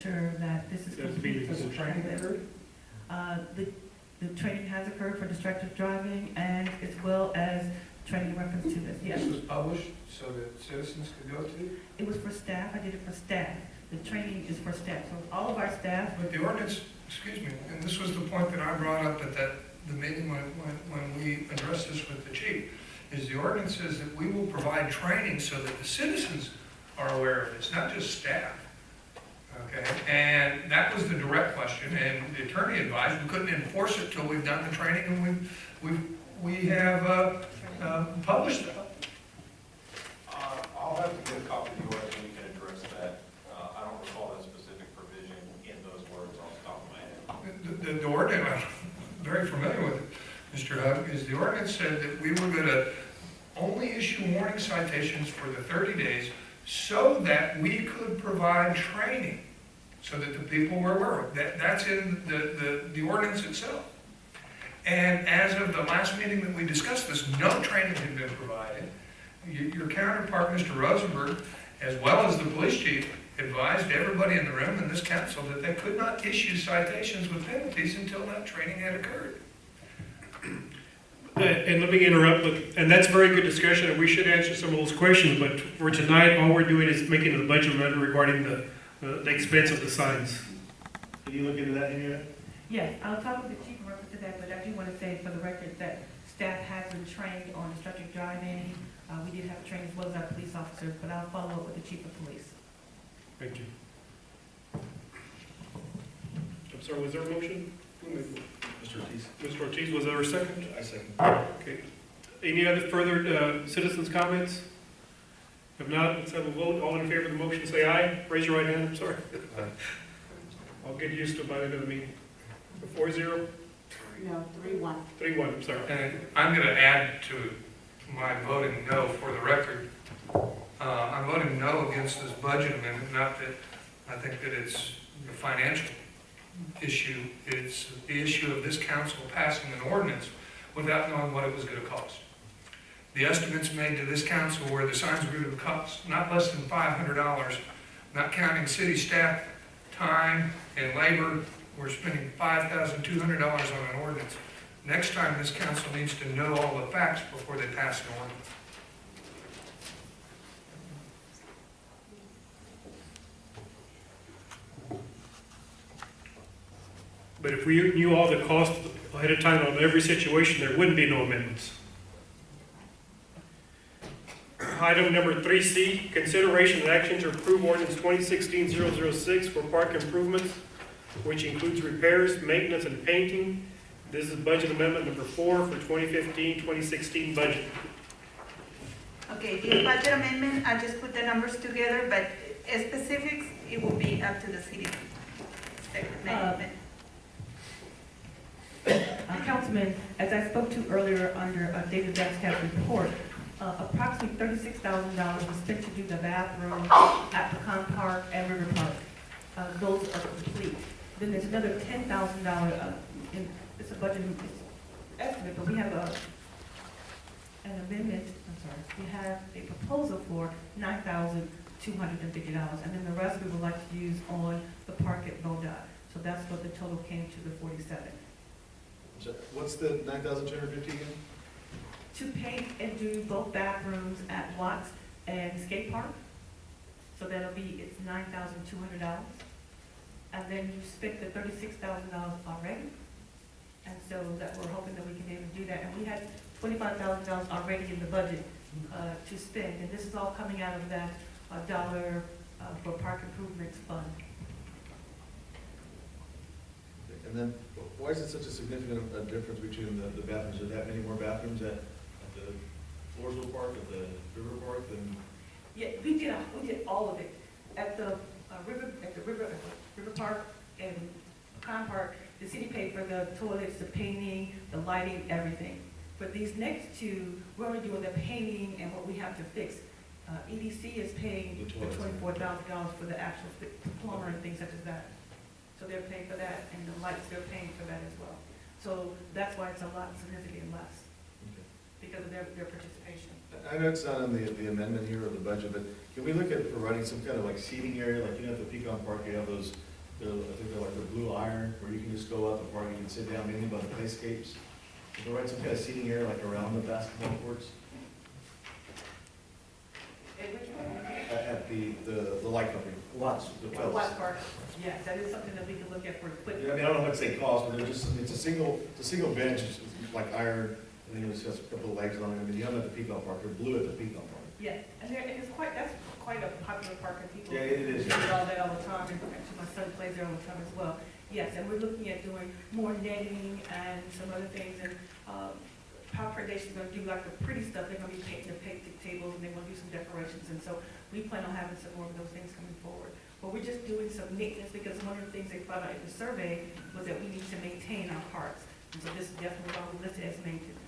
Sure that this is complete for the training. The training has occurred for distracted driving and as well as training in reference to this, yes. This was published so that citizens could go to? It was for staff, I did it for staff. The training is for staff, so all of our staff. But the ordinance, excuse me, and this was the point that I brought up at the meeting when we addressed this with the chief, is the ordinance says that we will provide training so that the citizens are aware of it. It's not just staff. Okay, and that was the direct question, and the attorney advised we couldn't enforce it till we've done the training, and we have published it. I'll have to get a copy of the ordinance and we can address that. I don't recall that specific provision in those words off the top of my head. The ordinance, I'm very familiar with it, Mr. Hug, is the ordinance said that we were gonna only issue warning citations for the 30 days so that we could provide training, so that the people were aware of it. That's in the ordinance itself. And as of the last meeting that we discussed this, no training had been provided. Your counterpart, Mr. Rosenberg, as well as the police chief, advised everybody in the room and this council that they could not issue citations with penalties until that training had occurred. And let me interrupt, and that's very good discussion, and we should answer some of those questions, but for tonight, all we're doing is making the budget amendment regarding the expense of the signs. Did you look into that, Henrietta? Yes, I'll talk with the chief in reference to that, but I do want to say for the record that staff has been trained on distracted driving. We did have training as well as our police officers, but I'll follow up with the chief of police. Thank you. I'm sorry, was there a motion? Mr. Ortiz. Mr. Ortiz, was there a second? I second. Okay. Any other further citizens' comments? If not, let's have a vote. All in favor of the motion, say aye. Raise your right hand, I'm sorry. I'll get used to it by the end of the meeting. 4-0? No, 3-1. 3-1, I'm sorry. And I'm going to add to my voting no for the record. I'm voting no against this budget amendment, not that I think that it's a financial issue. It's the issue of this council passing an ordinance without knowing what it was going to cost. The estimates made to this council were the signs were going to cost not less than $500, not counting city staff time and labor. We're spending $5,200 on an ordinance. Next time, this council needs to know all the facts before they pass an ordinance. But if we knew all the costs ahead of time on every situation, there wouldn't be no amendments. Item number 3C, consideration and action to approve ordinance 2016-006 for park improvements, which includes repairs, maintenance, and painting. This is budget amendment number 4 for 2015-2016 budget. Okay, this budget amendment, I just put the numbers together, but specifics, it will be up to the city. Councilman, as I spoke to earlier under David Baxter's report, approximately $36,000 was spent to do the bathroom at Pecan Park and River Park. Those are complete. Then there's another $10,000, it's a budget estimate, but we have an amendment, we have a proposal for $9,250, and then the rest we would like to use on the park at Bodot. So that's what the total came to, the 47. So what's the 9,250 again? To paint and do both bathrooms at Watts and Skate Park. So that'll be, it's $9,200. And then you spent the $36,000 already. And so that we're hoping that we can be able to do that. And we had $25,000 already in the budget to spend. And this is all coming out of that dollar for park improvements fund. And then, why is it such a significant difference between the bathrooms? Are there that many more bathrooms at the Floresville Park, at the River Park than? Yeah, we did all of it. At the River Park and Pecan Park, the city paid for the toilets, the painting, the lighting, everything. For these next two, we're only doing the painting and what we have to fix. EDC is paying the $24,000 for the actual plumber and things such as that. So they're paying for that, and the lights, they're paying for that as well. So that's why it's a lot significantly less, because of their participation. I know it's not on the amendment here or the budget, but can we look at providing some kind of like seating area, like at the Pecan Park, you have those I think they're like the blue iron, where you can just go up and park, you can sit down mainly by the playscapes. They'll write some kind of seating area like around the basketball courts. At the light company. Watts. The Phelps. Watts Park, yes, that is something that we can look at for quick. Yeah, I mean, I don't know what to say cost, but they're just, it's a single bench, it's like iron, and then it's just a couple of legs on it. I mean, you have them at the Peacock Park, they're blue at the Peacock Park. Yeah, and it's quite, that's quite a popular park, and people. Yeah, it is. Do all that all the time, and actually my son plays there all the time as well. Yes, and we're looking at doing more netting and some other things, and, Power Foundation's gonna do like the pretty stuff, they're gonna be painting the picnic tables, and they're gonna do some decorations, and so we plan on having some more of those things coming forward. But we're just doing some maintenance, because one of the things they found out in the survey was that we need to maintain our parks, and so this is definitely on the list as maintenance.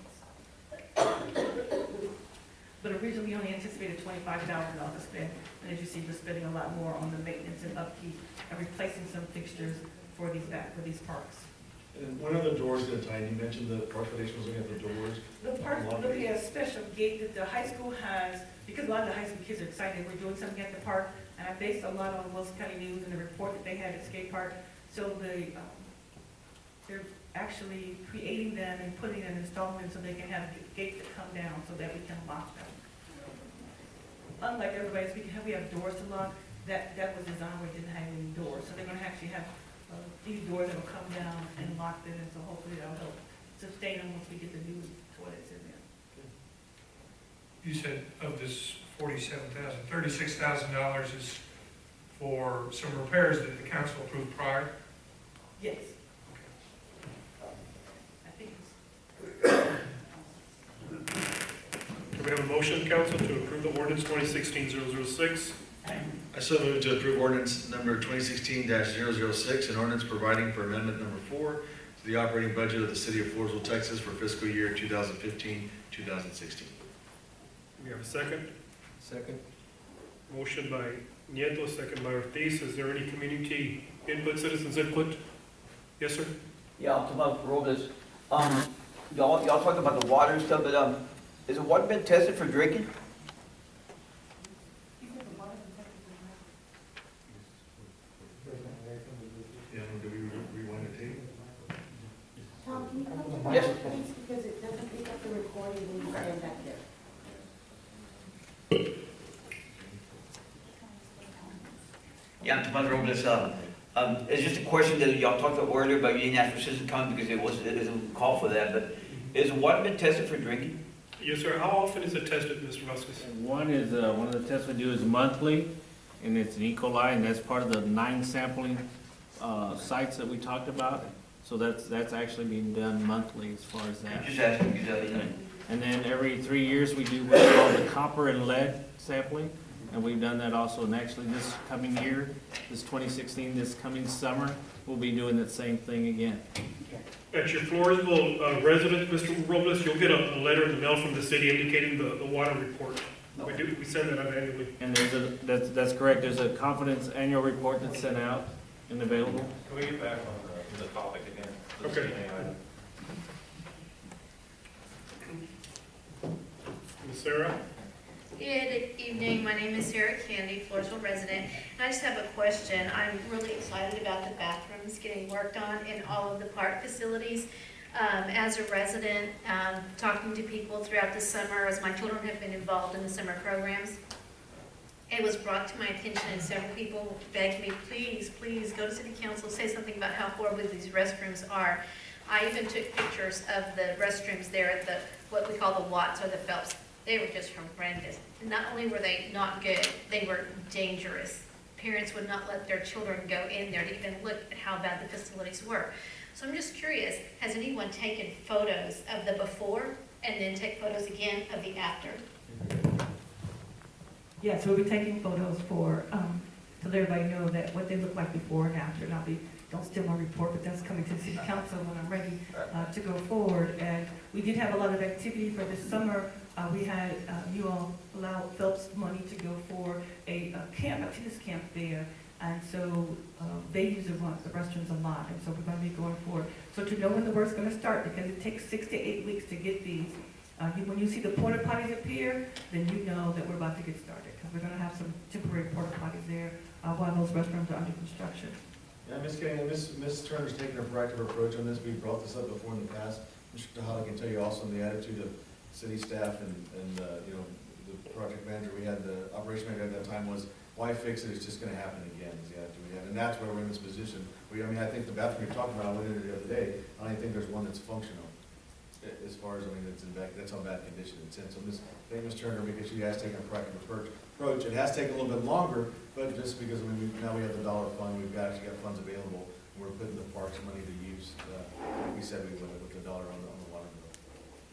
But originally, we only anticipated $25,000 to spend, and as you see, we're spending a lot more on the maintenance and upkeep and replacing some fixtures for these parks. And when are the doors gonna tie in? You mentioned the Park Foundation was looking at the doors. The park, looking at a special gate that the high school has, because a lot of the high school kids are excited, we're doing something at the park, and I based a lot on Wilson County News and the report that they had at skate park. So they're actually creating them and putting and installing them so they can have gates that come down so that we can lock them. Unlike everybody else, we have doors to lock, that was designed where it didn't have any doors. So they're gonna actually have these doors that will come down and lock them, and so hopefully that'll help sustain them once we get the new toilets in there. You said of this $47,000, $36,000 is for some repairs that the council approved prior? Yes. I think it's. Do we have a motion, council, to approve the ordinance 2016-006? I so move to approve ordinance number 2016-006, an ordinance providing for amendment number 4 to the operating budget of the city of Floresville, Texas for fiscal year 2015-2016. We have a second. Second. Motion by Nieto, second by Ortiz. Is there any community input, citizens input? Yes, sir? Yeah, I'm talking about Robles. Y'all talking about the water and stuff, but, is the water been tested for drinking? Yeah, do we rewind the tape? Tom, can you come to the Yes. mic, please, because it doesn't pick up the recording when you stand back there. Yeah, I'm talking about Robles. It's just a question that y'all talked about earlier, but you didn't ask for citizen comment because it doesn't call for that, but is the water been tested for drinking? Yes, sir. How often is it tested, Mr. Vasquez? One of the tests we do is monthly, and it's an E. coli, and that's part of the 9 sampling sites that we talked about. So that's actually being done monthly as far as that. Just asking, because, And then every 3 years, we do what's called the copper and lead sampling, and we've done that also. And actually, this coming year, this 2016, this coming summer, we'll be doing that same thing again. At your Floresville residence, Mr. Robles, you'll get a letter in the mail from the city indicating the water report. We send that out annually. And that's correct. There's a confidence annual report that's sent out and available. Can we get back on the topic again? Okay. Ms. Sarah? Good evening, my name is Sarah Candy, Floresville resident, and I just have a question. I'm really excited about the bathrooms getting worked on in all of the park facilities. As a resident, talking to people throughout the summer, as my children have been involved in the summer programs, it was brought to my attention and several people begged me, please, please, go to city council, say something about how horrible these restrooms are. I even took pictures of the restrooms there at what we call the Watts or the Phelps. They were just horrendous. Not only were they not good, they were dangerous. Parents would not let their children go in there to even look at how bad the facilities were. So I'm just curious, has anyone taken photos of the before and then take photos again of the after? Yes, we'll be taking photos for, so that everybody know that what they look like before and after. And don't steal my report, but that's coming to the city council when I'm ready to go forward. And we did have a lot of activity for this summer. We had, you all allowed Phelps money to go for a camp, a tennis camp there. And so they use the restrooms a lot, and so we're gonna be going forward. So to know when the work's gonna start, because it takes 6 to 8 weeks to get these. When you see the porta potties appear, then you know that we're about to get started, because we're gonna have some temporary porta potties there while those restrooms are under construction. Yeah, Ms. Kenny, Ms. Turner's taken a proactive approach on this. We brought this up before in the past. Mr. Tejada can tell you also the attitude of city staff and, you know, the project manager we had, the operation manager at that time was, why fix it? It's just gonna happen again, is the attitude we had. And that's why we're in this position. I think the bathroom you're talking about, I went in there the other day, I don't even think there's one that's functional. As far as, it's in that's how bad condition it's in. So thank Ms. Turner, because she has taken a proactive approach. It has taken a little bit longer, but just because, now we have the dollar fund, we've actually got funds available, and we're putting the parks money to use, like we said we would, with the dollar on the water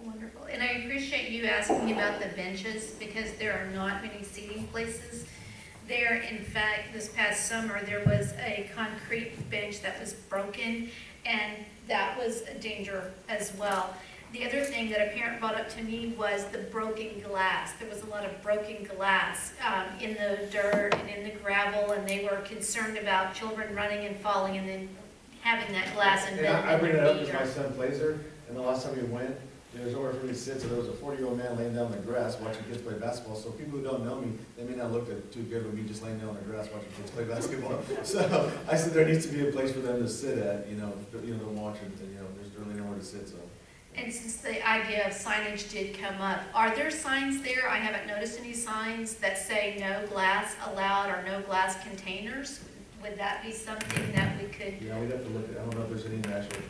bill. Wonderful. And I appreciate you asking about the benches because there are not many seating places there. In fact, this past summer, there was a concrete bench that was broken, and that was a danger as well. The other thing that a parent brought up to me was the broken glass. There was a lot of broken glass in the dirt and in the gravel, and they were concerned about children running and falling and then having that glass embedded in their feet. I bring it up because my son plays there, and the last time we went, there was nowhere for me to sit, so there was a 40-year-old man laying down on the grass watching kids play basketball. So people who don't know me, they may not look too good with me just laying down on the grass watching kids play basketball. So I said there needs to be a place for them to sit at, to watch, and there's really nowhere to sit, so. And since the idea of signage did come up, are there signs there? I haven't noticed any signs that say no glass allowed or no glass containers. Would that be something that we could? Yeah, we'd have to look at, I don't know if there's any actual.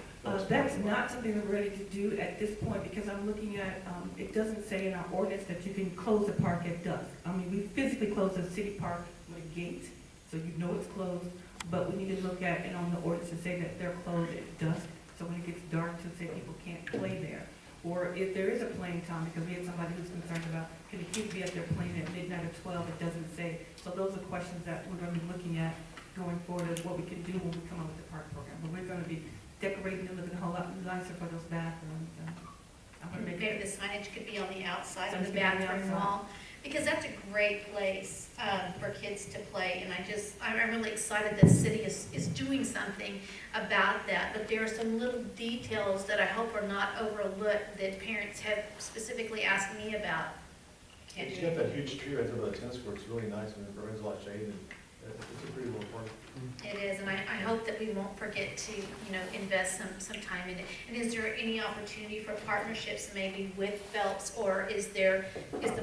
That's not something that we're ready to do at this point, because I'm looking at, it doesn't say in our ordinance that you can close the park at dusk. We physically close the city park with a gate, so you know it's closed, but we need to look at, and on the ordinance to say that they're closed at dusk, so when it gets dark, to say people can't play there. Or if there is a playing time, because we had somebody who's concerned about, can the kids be out there playing at midnight or 12, it doesn't say. So those are questions that we're gonna be looking at going forward, as what we can do when we come up with the park program. But we're gonna be decorating them, looking a whole lot nicer for those bathrooms. I'm gonna make Maybe it. the signage could be on the outside of Signage the could be on the bathroom outside. wall, because that's a great place for kids to play, and I'm really excited that the city is doing something about that, but there are some little details that I hope are not overlooked that parents have specifically asked me about. Can't You do got that huge tree right there by the tennis court, it's really nice, and it provides a lot of shade, and it's a pretty little park. It is, and I hope that we won't forget to, invest some time in it. And is there any opportunity for partnerships maybe with Phelps, or is the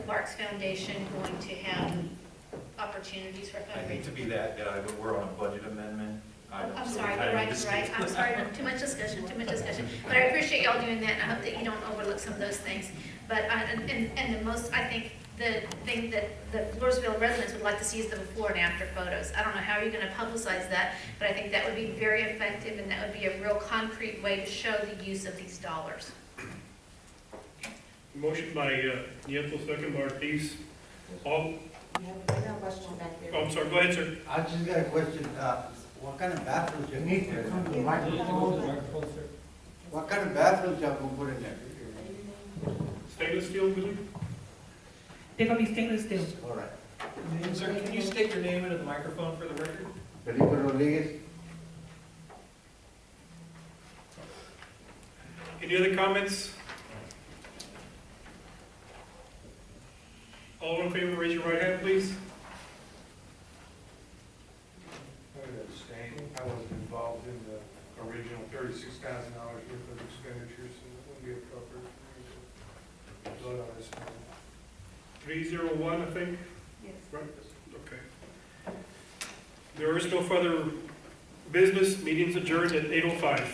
Parks Foundation going to have opportunities for I hate to fundraising? be that guy, but we're on a budget amendment. I'm sorry, you're right. I'm sorry, too much discussion. But I appreciate y'all doing that, and I hope that you don't overlook some of those things. But, the thing that the Floresville residents would like to see is the before and after photos. I don't know how you're gonna publicize that, but I think that would be very effective, and that would be a real concrete way to show the use of these dollars. Motion by Nieto, second by Ortiz. All, We have a question back there. oh, I'm sorry, go ahead, sir. I just got a question, what kind of bathrooms you need to come to the microphone? What kind of bathrooms y'all gonna put in there? Stainless steel, Billy? They're gonna be stainless steel. All right. Sir, can you state your name into the microphone for the record? Felipe Rodriguez, Any other comments? All in favor, raise your right hand, please. I would abstain. I wasn't involved in the original $36,000 worth of expenditures, so it wouldn't be appropriate for me to vote on this. 301, I think, Yes. right? Okay. There is no further business. Meeting's adjourned at 8:05.